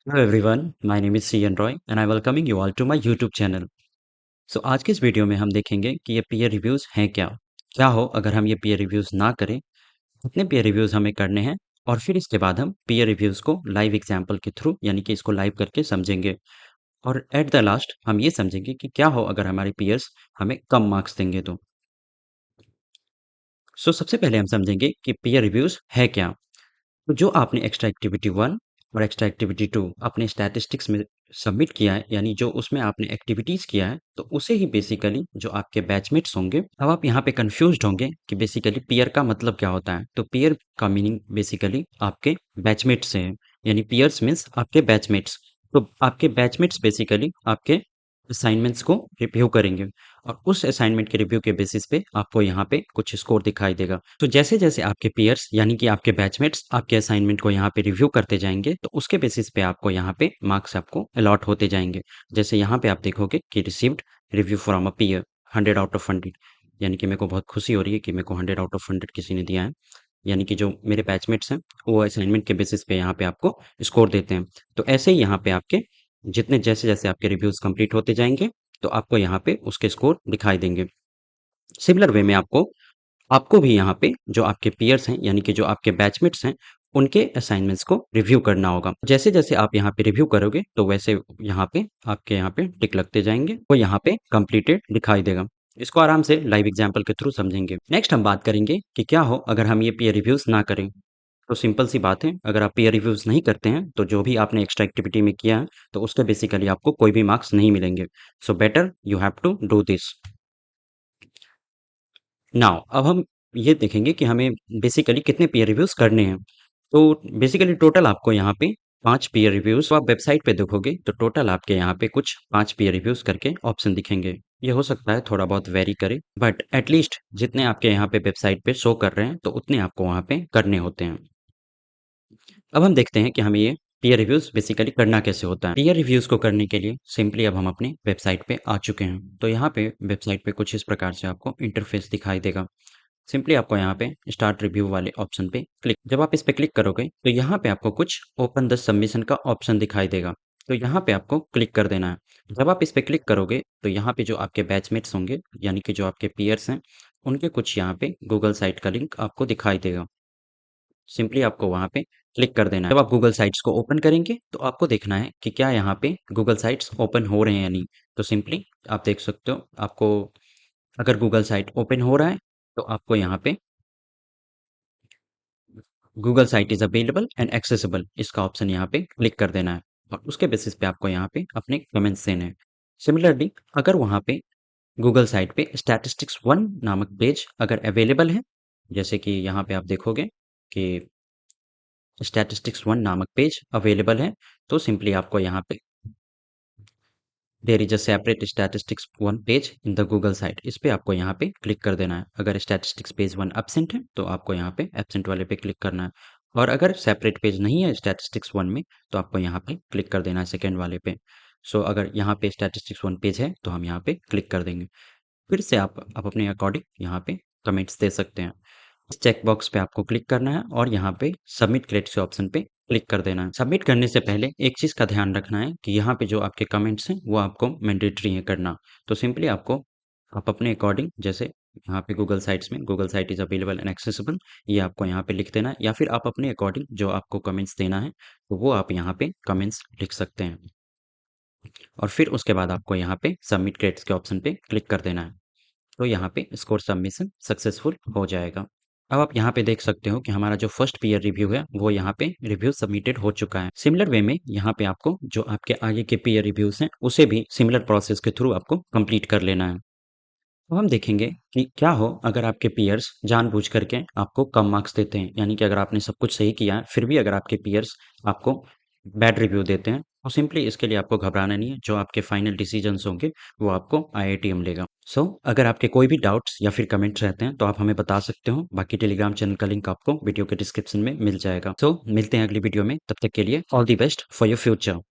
Hello everyone, my name is CN Roy and I welcoming you all to my YouTube channel. आज के इस video में हम देखेंगे कि ये पीयर रिव्यूज़ हैं क्या? क्या हो अगर हम ये पीयर रिव्यूज़ ना करें? कितने पीयर रिव्यूज़ हमें करने हैं? और फिर इसके बाद हम पीयर रिव्यूज़ को लाइव एग्जाम्पल के थ्रू यानी कि इसको लाइव करके समझेंगे। और एट द लास्ट हम ये समझेंगे कि क्या हो अगर हमारे पीयर्स हमें कम मार्क्स देंगे तो। सबसे पहले हम समझेंगे कि पीयर रिव्यूज़ है क्या? तो जो आपने एक्स्ट्रा एक्टिविटी 1 और एक्स्ट्रा एक्टिविटी 2 अपने स्टैटिस्टिक्स में सबमिट किया है, यानी जो उसमें आपने एक्टिविटीज़ किया है, तो उसे ही बेसिकली जो आपके बैचमेट्स होंगे, अब आप यहाँ पे कन्फ्यूज़्ड होंगे कि बेसिकली पीयर का मतलब क्या होता है? तो पीयर का मीनिंग बेसिकली आपके बैचमेट्स से है, यानी पीयर्स मीन्स आपके बैचमेट्स। तो आपके बैचमेट्स बेसिकली आपके असाइनमेंट्स को रिव्यू करेंगे और उस असाइनमेंट के रिव्यू के बेसिस पे आपको यहाँ पे कुछ स्कोर दिखाई देगा। तो जैसे-जैसे आपके पीयर्स यानी कि आपके बैचमेट्स आपके असाइनमेंट को यहाँ पे रिव्यू करते जाएँगे, तो उसके बेसिस पे आपको यहाँ पे मार्क्स आपको अलॉट होते जाएँगे। जैसे यहाँ पे आप देखोगे कि received review from a peer 100 out of 100, यानी कि मेरे को बहुत खुशी हो रही है कि मेरे को 100 आउट ऑफ 100 किसी ने दिया है। यानी कि जो मेरे बैचमेट्स हैं, वो असाइनमेंट के बेसिस पे यहाँ पे आपको स्कोर देते हैं। तो ऐसे ही यहाँ पे आपके जितने जैसे-जैसे आपके रिव्यूज़ कंप्लीट होते जाएँगे, तो आपको यहाँ पे उसके स्कोर दिखाई देंगे। सिमिलर वे में आपको आपको भी यहाँ पे जो आपके पीयर्स हैं, यानी कि जो आपके बैचमेट्स हैं, उनके असाइनमेंट्स को रिव्यू करना होगा। जैसे-जैसे आप यहाँ पे रिव्यू करोगे, तो वैसे यहाँ पे आपके यहाँ पे टिक लगते जाएँगे, वो यहाँ पे कंप्लीटेड दिखाई देगा। इसको आराम से लाइव एग्जाम्पल के थ्रू समझेंगे। नेक्स्ट हम बात करेंगे कि क्या हो अगर हम ये पीयर रिव्यूज़ ना करें। तो सिंपल सी बात है, अगर आप पीयर रिव्यूज़ नहीं करते हैं, तो जो भी आपने एक्स्ट्रा एक्टिविटी में किया है, तो उसके बेसिकली आपको कोई भी मार्क्स नहीं मिलेंगे। Better you have to do this. Now अब हम ये देखेंगे कि हमें बेसिकली कितने पीयर रिव्यूज़ करने हैं। तो बेसिकली टोटल आपको यहाँ पे 5 पीयर रिव्यूज़ आप वेबसाइट पे देखोगे तो टोटल आपके यहाँ पे कुछ 5 पीयर रिव्यूज़ करके ऑप्शन दिखेंगे। ये हो सकता है थोड़ा बहुत वेरी करे, बट एटलीस्ट जितने आपके यहाँ पे वेबसाइट पे शो कर रहे हैं, तो उतने आपको वहाँ पे करने होते हैं। अब हम देखते हैं कि हमें ये पीयर रिव्यूज़ बेसिकली करना कैसे होता है। पीयर रिव्यूज़ को करने के लिए सिंपली अब हम अपने वेबसाइट पे आ चुके हैं। तो यहाँ पे वेबसाइट पे कुछ इस प्रकार से आपको इंटरफेस दिखाई देगा। सिंपली आपको यहाँ पे स्टार्ट रिव्यू वाले ऑप्शन पे क्लिक, जब आप इस पे क्लिक करोगे तो यहाँ पे आपको कुछ ओपन द सबमिशन का ऑप्शन दिखाई देगा। तो यहाँ पे आपको क्लिक कर देना है। जब आप इस पे क्लिक करोगे तो यहाँ पे जो आपके बैचमेट्स होंगे, यानी कि जो आपके पीयर्स हैं, उनके कुछ यहाँ पे गूगल साइट का लिंक आपको दिखाई देगा। सिंपली आपको वहाँ पे क्लिक कर देना है। जब आप गूगल साइट्स को ओपन करेंगे तो आपको देखना है कि क्या यहाँ पे गूगल साइट्स ओपन हो रहे हैं या नहीं। तो सिंपली आप देख सकते हो, आपको अगर गूगल साइट ओपन हो रहा है तो आपको यहाँ पे Google site is available and accessible इसका ऑप्शन यहाँ पे क्लिक कर देना है और उसके बेसिस पे आपको यहाँ पे अपने कमेंट्स देने हैं। सिमिलरली अगर वहाँ पे गूगल साइट पे स्टैटिस्टिक्स 1 नामक पेज अगर अवेलेबल है, जैसे कि यहाँ पे आप देखोगे कि स्टैटिस्टिक्स 1 नामक पेज अवेलेबल है, तो सिंपली आपको यहाँ पे there is a separate statistics 1 page in the Google site, इस पे आपको यहाँ पे क्लिक कर देना है। अगर स्टैटिस्टिक्स पेज 1 एब्सेंट है तो आपको यहाँ पे एब्सेंट वाले पे क्लिक करना है, और अगर सेपरेट पेज नहीं है स्टैटिस्टिक्स 1 में तो आपको यहाँ पे क्लिक कर देना है सेकेंड वाले पे। अगर यहाँ पे स्टैटिस्टिक्स 1 पेज है तो हम यहाँ पे क्लिक कर देंगे। फिर से आप अपने अकॉर्डिंग यहाँ पे कमेंट्स दे सकते हैं। इस चेक बॉक्स पे आपको क्लिक करना है और यहाँ पे सबमिट क्रेडिट्स के ऑप्शन पे क्लिक कर देना है। सबमिट करने से पहले एक चीज़ का ध्यान रखना है कि यहाँ पे जो आपके कमेंट्स हैं वो आपको मैंडेटरी है करना। तो सिंपली आपको आप अपने अकॉर्डिंग, जैसे यहाँ पे गूगल साइट्स में Google site is available and accessible, ये आपको यहाँ पे लिख देना है, या फिर आप अपने अकॉर्डिंग जो आपको कमेंट्स देना है तो वो आप यहाँ पे कमेंट्स लिख सकते हैं। और फिर उसके बाद आपको यहाँ पे सबमिट क्रेडिट्स के ऑप्शन पे क्लिक कर देना है। तो यहाँ पे स्कोर सबमिशन सक्सेसफुल हो जाएगा। अब आप यहाँ पे देख सकते हो कि हमारा जो फर्स्ट पीयर रिव्यू है वो यहाँ पे रिव्यू सबमिटेड हो चुका है। सिमिलर वे में यहाँ पे आपको जो आपके आगे के पीयर रिव्यूज हैं उसे भी सिमिलर प्रोसेस के थ्रू आपको कंप्लीट कर लेना है। तो हम देखेंगे कि क्या हो अगर आपके पीयर्स जानबूझ करके आपको कम मार्क्स देते हैं, यानी कि अगर आपने सब कुछ सही किया है फिर भी अगर आपके पीयर्स आपको बैड रिव्यू देते हैं, तो सिंपली इसके लिए आपको घबराना नहीं है। जो आपके फाइनल डिसीजंस होंगे वो आपको आईआईटीएम लेगा। अगर आपके कोई भी डाउट्स या फिर कमेंट्स रहते हैं तो आप हमें बता सकते हो। बाकी टेलीग्राम चैनल का लिंक आपको वीडियो के डिस्क्रिप्शन में मिल जाएगा। मिलते हैं अगली वीडियो में, तब तक के लिए all the best for your future.